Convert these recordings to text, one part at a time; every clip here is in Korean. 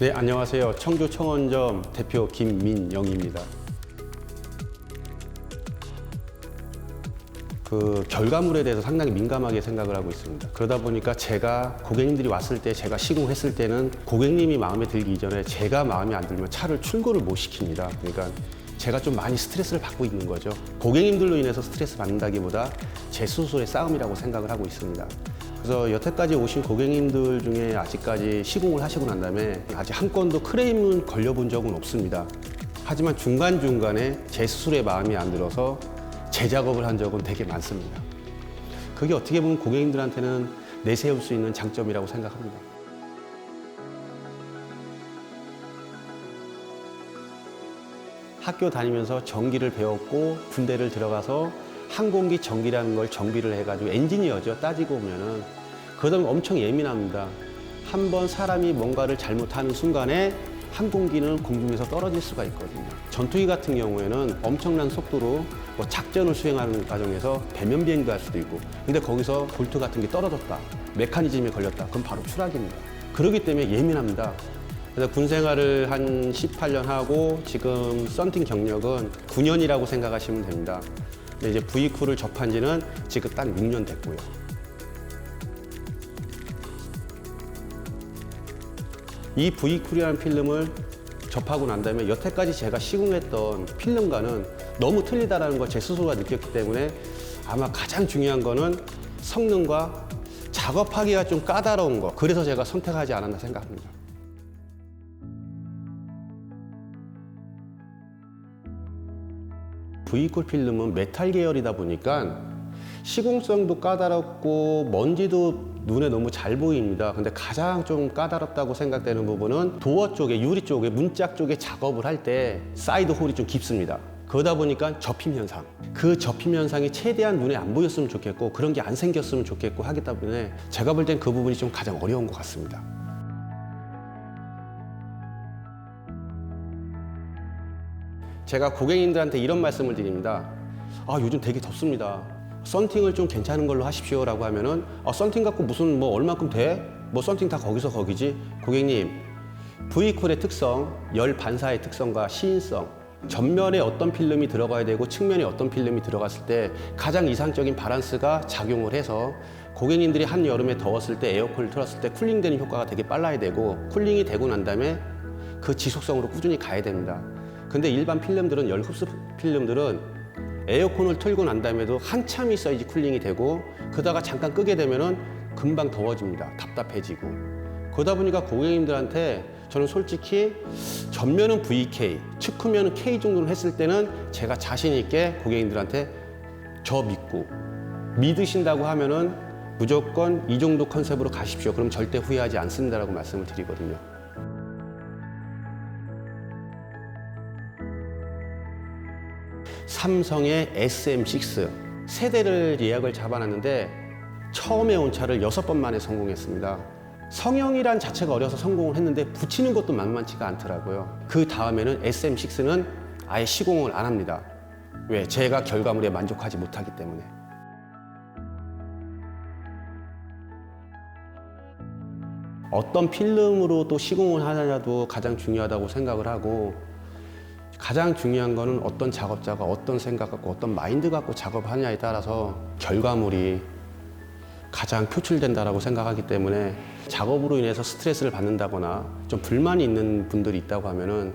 네, 안녕하세요. 청주 청원점 대표 김민영입니다. 결과물에 대해서 상당히 민감하게 생각을 하고 있습니다. 그러다 보니까 제가 고객님들이 왔을 때 제가 시공했을 때는 고객님이 마음에 들기 이전에 제가 마음에 안 들면 차를 출고를 못 시킵니다. 그러니까 제가 좀 많이 스트레스를 받고 있는 거죠. 고객님들로 인해서 스트레스 받는다기보다 제 스스로의 싸움이라고 생각을 하고 있습니다. 그래서 여태까지 오신 고객님들 중에 아직까지 시공을 하시고 난 다음에 아직 한 건도 크레임은 걸려본 적은 없습니다. 하지만 중간중간에 제 스스로의 마음이 안 들어서 재작업을 한 적은 되게 많습니다. 그게 어떻게 보면 고객님들한테는 내세울 수 있는 장점이라고 생각합니다. 학교 다니면서 전기를 배웠고 군대를 들어가서 항공기 전기라는 걸 정비를 해가지고 엔지니어죠. 따지고 보면은 그러다 보면 엄청 예민합니다. 한번 사람이 뭔가를 잘못하는 순간에 항공기는 공중에서 떨어질 수가 있거든요. 전투기 같은 경우에는 엄청난 속도로 작전을 수행하는 과정에서 배면 비행도 할 수도 있고, 근데 거기서 볼트 같은 게 떨어졌다, 메커니즘에 걸렸다, 그럼 바로 추락입니다. 그렇기 때문에 예민합니다. 그래서 군 생활을 한 18년 하고 지금 썬팅 경력은 9년이라고 생각하시면 됩니다. 근데 이제 V쿨을 접한 지는 지금 딱 6년 됐고요. 이 V쿨이라는 필름을 접하고 난 다음에 여태까지 제가 시공했던 필름과는 너무 틀리다라는 걸 제 스스로가 느꼈기 때문에 아마 가장 중요한 거는 성능과 작업하기가 좀 까다로운 거, 그래서 제가 선택하지 않았나 생각합니다. V쿨 필름은 메탈 계열이다 보니까 시공성도 까다롭고 먼지도 눈에 너무 잘 보입니다. 근데 가장 좀 까다롭다고 생각되는 부분은 도어 쪽에, 유리 쪽에, 문짝 쪽에 작업을 할 때 사이드 홀이 좀 깊습니다. 그러다 보니까 접힘 현상, 그 접힘 현상이 최대한 눈에 안 보였으면 좋겠고 그런 게 안 생겼으면 좋겠고 하기 때문에 제가 볼 땐 그 부분이 좀 가장 어려운 것 같습니다. 제가 고객님들한테 이런 말씀을 드립니다. 요즘 되게 덥습니다. 썬팅을 좀 괜찮은 걸로 하십시오 라고 하면은 썬팅 갖고 무슨 얼만큼 돼? 썬팅 다 거기서 거기지. 고객님, V쿨의 특성, 열 반사의 특성과 시인성, 전면에 어떤 필름이 들어가야 되고 측면에 어떤 필름이 들어갔을 때 가장 이상적인 바란스가 작용을 해서 고객님들이 한여름에 더웠을 때 에어컨을 틀었을 때 쿨링되는 효과가 되게 빨라야 되고, 쿨링이 되고 난 다음에 그 지속성으로 꾸준히 가야 됩니다. 근데 일반 필름들은, 열 흡수 필름들은 에어컨을 틀고 난 다음에도 한참 있어야지 쿨링이 되고, 그러다가 잠깐 끄게 되면은 금방 더워집니다. 답답해지고. 그러다 보니까 고객님들한테 저는 솔직히 전면은 VK, 측후면은 K 정도를 했을 때는 제가 자신 있게 고객님들한테 저 믿으신다고 하면은 무조건 이 정도 컨셉으로 가십시오. 그럼 절대 후회하지 않습니다라고 말씀을 드리거든요. 삼성의 SM6 세대를 예약을 잡아놨는데 처음에 온 차를 6번 만에 성공했습니다. 성형이란 자체가 어려서 성공을 했는데 붙이는 것도 만만치가 않더라고요. 그 다음에는 SM6는 아예 시공을 안 합니다. 왜? 제가 결과물에 만족하지 못하기 때문에. 어떤 필름으로 또 시공을 하느냐도 가장 중요하다고 생각을 하고, 가장 중요한 거는 어떤 작업자가 어떤 생각 갖고 어떤 마인드 갖고 작업하느냐에 따라서 결과물이 가장 표출된다라고 생각하기 때문에, 작업으로 인해서 스트레스를 받는다거나 좀 불만이 있는 분들이 있다고 하면은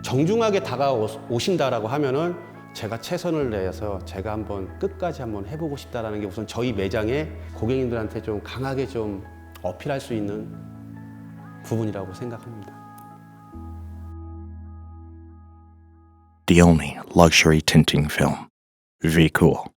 정중하게 다가오신다라고 하면은 제가 최선을 다해서 제가 한번 끝까지 한번 해보고 싶다라는 게 우선 저희 매장에 고객님들한테 좀 강하게 좀 어필할 수 있는 부분이라고 생각합니다. The only luxury tinting film. Vcool.